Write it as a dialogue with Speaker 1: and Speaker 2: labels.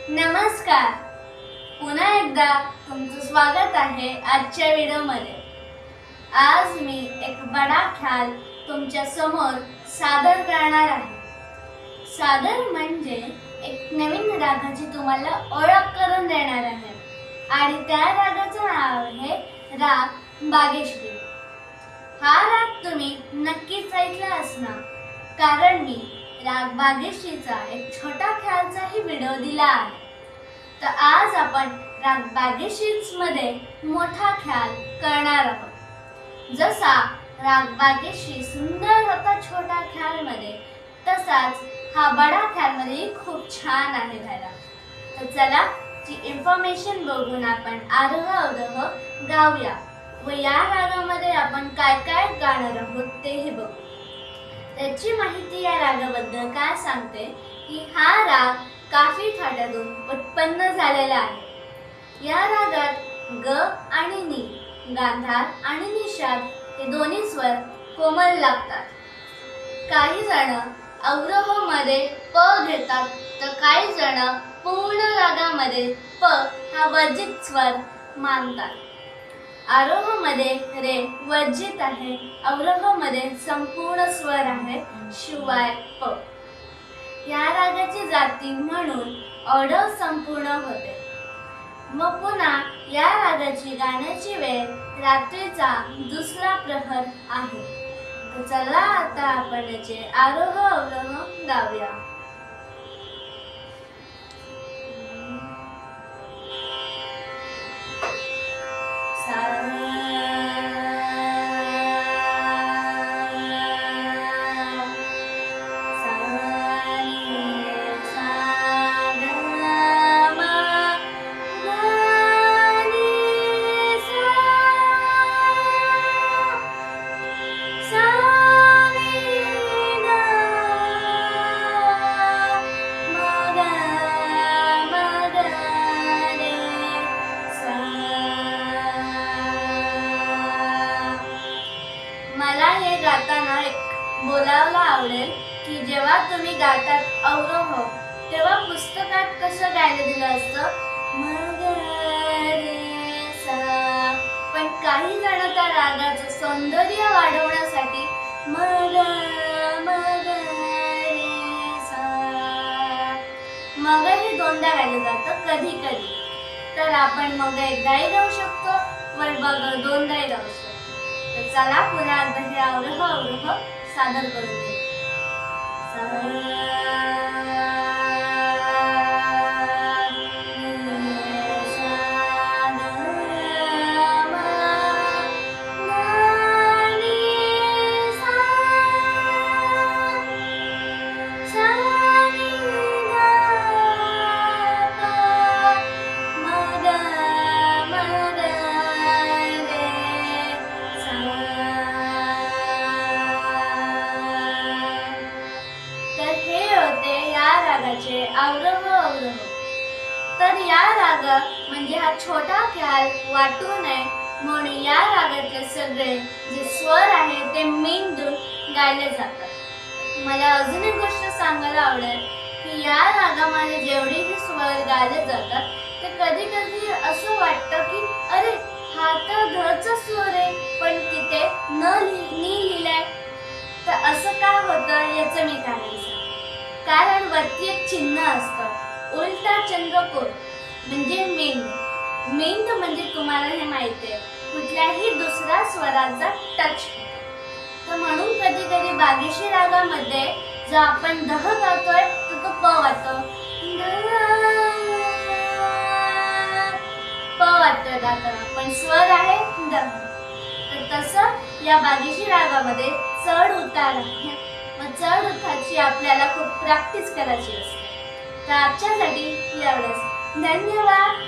Speaker 1: नमस्कार. पुन्हा एकदा तुमचं स्वागत आहे आजच्या व्हिडिओमध्ये. आज मी एक बडा ख्याल तुमच्या समोर सादर करणार आहे. सादर म्हणजे एक नवीन रागाची तुम्हाला ओळख करून देणार आहे आणि त्या रागाचं नाव आहे राग बागेश्री. हा राग तुम्ही नक्कीच ऐकला असणार, कारण मी राग बागेश्रीचा एक छोटा ख्यालचाही व्हिडिओ दिला आहे. तर आज आपण राग बागेश्री मध्ये मोठा ख्याल करणार आहोत. जसा राग बागेश्री सुंदर होता छोटा ख्याल मध्ये, तसाच हा बडा ख्याल मध्ये खूप छान आहे राग. तर चला ची इन्फॉर्मेशन बघून आपण आरोह अवरोह गाऊया व या रागामध्ये आपण काय काय गाणार आहोत तेही बघू. त्याची माहिती या रागाबद्दल काय सांगते की हा राग काफी थाटातून उत्पन्न झालेला आहे. या रागात ग आणि नी, गांधार आणि निषाद हे दोन्ही स्वर कोमल लागतात. काही जण अवरोह मध्ये प घेतात तर काही जण पूर्ण रागामध्ये प हा वर्जित स्वर मानतात. आरोह मध्ये रे वर्जित आहे, अवरोह मध्ये संपूर्ण स्वर आहे शिवाय प. या रागाची जाती म्हणून ओढव संपूर्ण होते. मग पुन्हा या रागाची गाण्याची वेळ रात्रीचा दुसरा प्रहर आहे. तर चला आता आपण याचे आरोह अवरोह गाऊया. मला हे गाताना एक बोलायला आवडेल की जेव्हा तुम्ही गातात अवरोह, तेव्हा पुस्तकात कसं गायला दिलं असतं मग रे सा, पण काही जण त्या रागाचं सौंदर्य वाढवण्यासाठी मग मग रे सा, मग हे दोनदा गायलं जातं कधी कधी. तर आपण मग एकदाही गाऊ शकतो व बघ दोनदाही गाऊ शकतो. तर चला पुन्हा एकदा हे अवरोह अवरोह सादर करून घेऊ. अवरोह अवरोह. तर या राग म्हणजे हा छोटा ख्याल वाटू नये म्हणून या रागातले सगळे जे स्वर आहे ते मेंदून गायले जातात. मला अजून एक गोष्ट सांगायला आवडेल की या रागामध्ये जेवढेही स्वर गायले जातात ते कधी कधी असं वाटतं की अरे हा तर धचा स्वर आहे, पण तिथे नी लिहिलंय. तर असं का होतं याचं मी कारण सांगते. कारण वरती एक चिन्ह असतं, उलटा चंद्रकोर म्हणजे मेंद. मेंद म्हणजे तुम्हाला हे माहिती आहे कुठल्याही दुसऱ्या स्वराचा टच. तर म्हणून कधी कधी बागेश्री रागामध्ये जो आपण दह गातोय तर तो प वाटतो, प वाटतोय गाताना, पण स्वर आहे द. तर तसं या बागेश्री रागामध्ये चढ उतार आहे. मग चढ उतारची आपल्याला खूप प्रॅक्टिस करायची असते. तर आजच्यासाठी एवढंच. धन्यवाद.